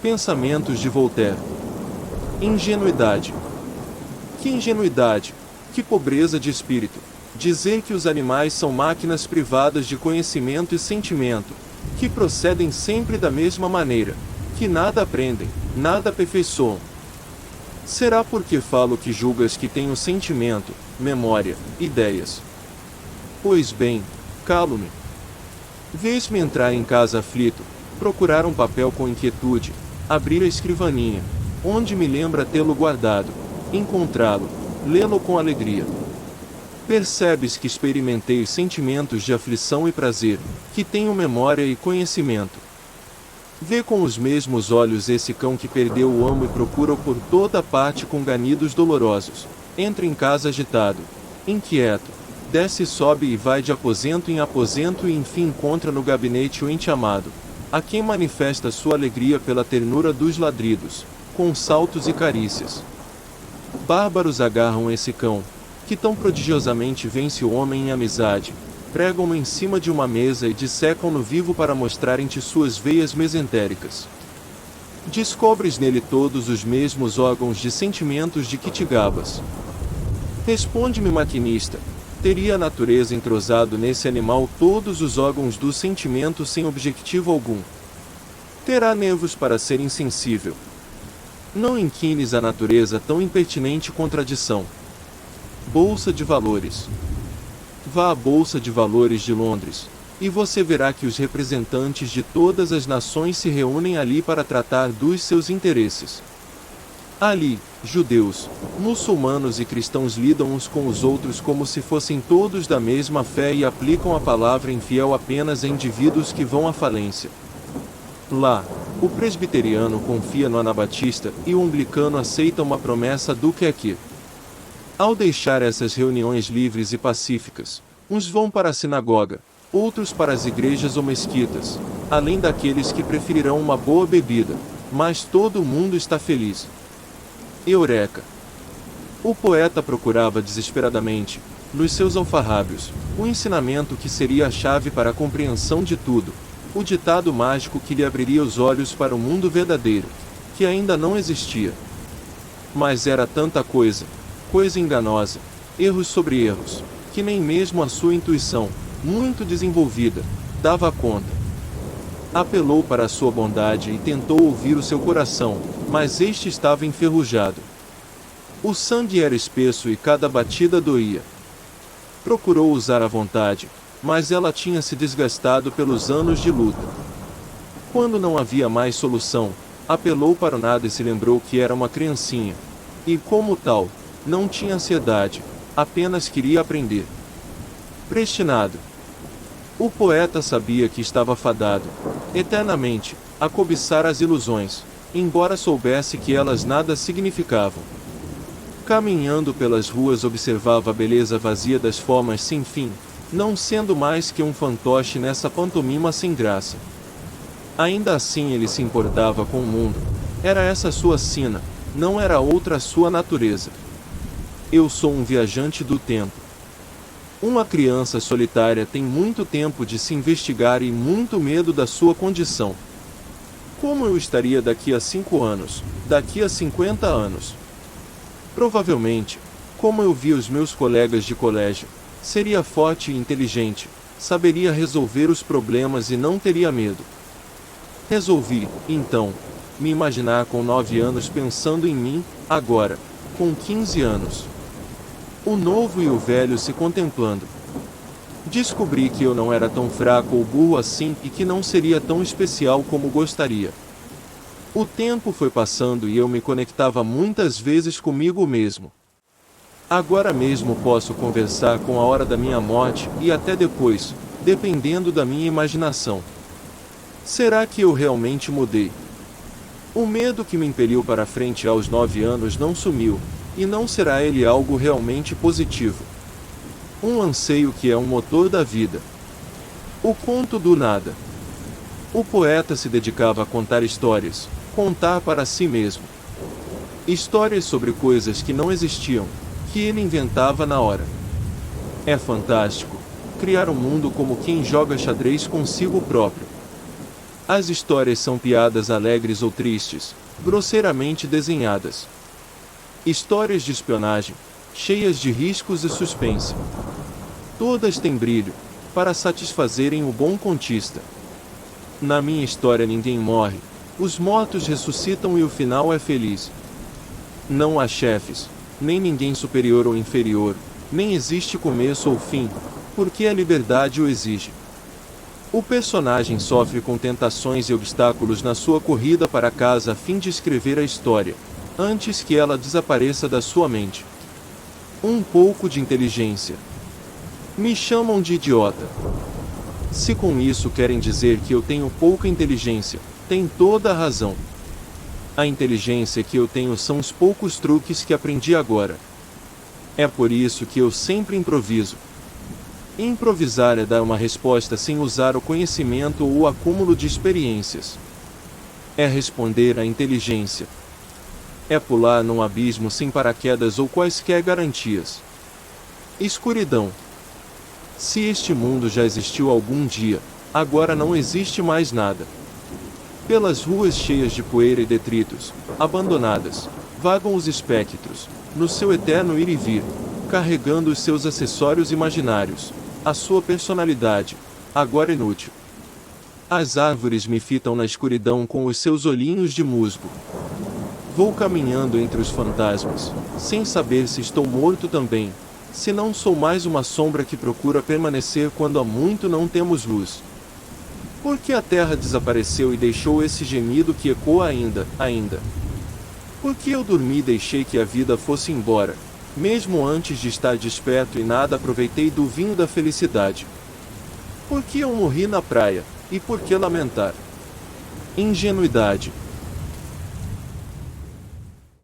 Pensamentos de Voltaire. Ingenuidade. Que ingenuidade, que pobreza de espírito, dizer que os animais são máquinas privadas de conhecimento e sentimento, que procedem sempre da mesma maneira, que nada aprendem, nada aperfeiçoam. Será porque falo que julgas que tenho sentimento, memória, ideias? Pois bem, calo-me. Vês-me entrar em casa aflito, procurar um papel com inquietude, abrir a escrivaninha, onde me lembra tê-lo guardado, encontrá-lo, lê-lo com alegria. Percebes que experimentei sentimentos de aflição e prazer, que tenho memória e conhecimento. Vê com os mesmos olhos esse cão que perdeu o amo e procura-o por toda parte com ganidos dolorosos. Entra em casa agitado, inquieto, desce e sobe e vai de aposento em aposento e enfim encontra no gabinete o ente amado, a quem manifesta sua alegria pela ternura dos ladridos, com saltos e carícias. Bárbaros agarram esse cão, que tão prodigiosamente vence o homem em amizade, pregam-no em cima de uma mesa e dissecam-no vivo para mostrarem-te suas veias mesentéricas. Descobres nele todos os mesmos órgãos de sentimentos de que te gabas. Responde-me, maquinista, teria a natureza entrosado nesse animal todos os órgãos do sentimento sem objetivo algum? Terá nervos para ser insensível? Não inquines à natureza tão impertinente contradição. Bolsa de Valores. Vá à Bolsa de Valores de Londres, e você verá que os representantes de todas as nações se reúnem ali para tratar dos seus interesses. Ali, judeus, muçulmanos e cristãos lidam uns com os outros como se fossem todos da mesma fé e aplicam a palavra infiel apenas a indivíduos que vão à falência. Lá, o presbiteriano confia no anabatista e o anglicano aceita uma promessa do que é que. Ao deixar essas reuniões livres e pacíficas, uns vão para a sinagoga, outros para as igrejas ou mesquitas, além daqueles que preferirão uma boa bebida, mas todo mundo está feliz. Eureka! O poeta procurava desesperadamente, nos seus alfarrábios, o ensinamento que seria a chave para a compreensão de tudo, o ditado mágico que lhe abriria os olhos para o mundo verdadeiro, que ainda não existia. Mas era tanta coisa enganosa, erros sobre erros, que nem mesmo a sua intuição, muito desenvolvida, dava conta. Apelou para a sua bondade e tentou ouvir o seu coração, mas este estava enferrujado. O sangue era espesso e cada batida doía. Procurou usar a vontade, mas ela tinha se desgastado pelos anos de luta. Quando não havia mais solução, apelou para o nada e se lembrou que era uma criancinha. E como tal, não tinha ansiedade, apenas queria aprender. Prestinado. O poeta sabia que estava fadado, eternamente, a cobiçar as ilusões, embora soubesse que elas nada significavam. Caminhando pelas ruas observava a beleza vazia das formas sem fim, não sendo mais que um fantoche nessa pantomima sem graça. Ainda assim ele se importava com o mundo, era essa sua sina, não era outra a sua natureza. Eu sou um viajante do tempo. Uma criança solitária tem muito tempo de se investigar e muito medo da sua condição. Como eu estaria daqui a 5 anos, daqui a 50 anos? Provavelmente, como eu vi os meus colegas de colégio, seria forte e inteligente, saberia resolver os problemas e não teria medo. Resolvi, então, me imaginar com 9 anos pensando em mim, agora, com 15 anos. O novo e o velho se contemplando. Descobri que eu não era tão fraco ou burro assim e que não seria tão especial como gostaria. O tempo foi passando e eu me conectava muitas vezes comigo mesmo. Agora mesmo posso conversar com a hora da minha morte e até depois, dependendo da minha imaginação. Será que eu realmente mudei? O medo que me impeliu para frente aos 9 anos não sumiu, e não será ele algo realmente positivo. Um anseio que é um motor da vida. O conto do nada. O poeta se dedicava a contar histórias, contar para si mesmo. Histórias sobre coisas que não existiam, que ele inventava na hora. É fantástico, criar um mundo como quem joga xadrez consigo próprio. As histórias são piadas alegres ou tristes, grosseiramente desenhadas. Histórias de espionagem, cheias de riscos e suspense. Todas têm brilho, para satisfazerem o bom contista. Na minha história ninguém morre, os mortos ressuscitam e o final é feliz. Não há chefes, nem ninguém superior ou inferior, nem existe começo ou fim, porque a liberdade o exige. O personagem sofre com tentações e obstáculos na sua corrida para casa a fim de escrever a história, antes que ela desapareça da sua mente. Um pouco de inteligência. Me chamam de idiota. Se com isso querem dizer que eu tenho pouca inteligência, tem toda a razão. A inteligência que eu tenho são os poucos truques que aprendi agora. É por isso que eu sempre improviso. Improvisar é dar uma resposta sem usar o conhecimento ou o acúmulo de experiências. É responder à inteligência. É pular num abismo sem paraquedas ou quaisquer garantias. Escuridão. Se este mundo já existiu algum dia, agora não existe mais nada. Pelas ruas cheias de poeira e detritos, abandonadas, vagam os espectros, no seu eterno ir e vir, carregando os seus acessórios imaginários, a sua personalidade, agora inútil. As árvores me fitam na escuridão com os seus olhinhos de musgo. Vou caminhando entre os fantasmas, sem saber se estou morto também, se não sou mais uma sombra que procura permanecer quando há muito não temos luz. Por que a terra desapareceu e deixou esse gemido que ecoa ainda? Por que eu dormi e deixei que a vida fosse embora, mesmo antes de estar desperto e nada aproveitei do vinho da felicidade? Por que eu morri na praia, e por que lamentar? Ingenuidade.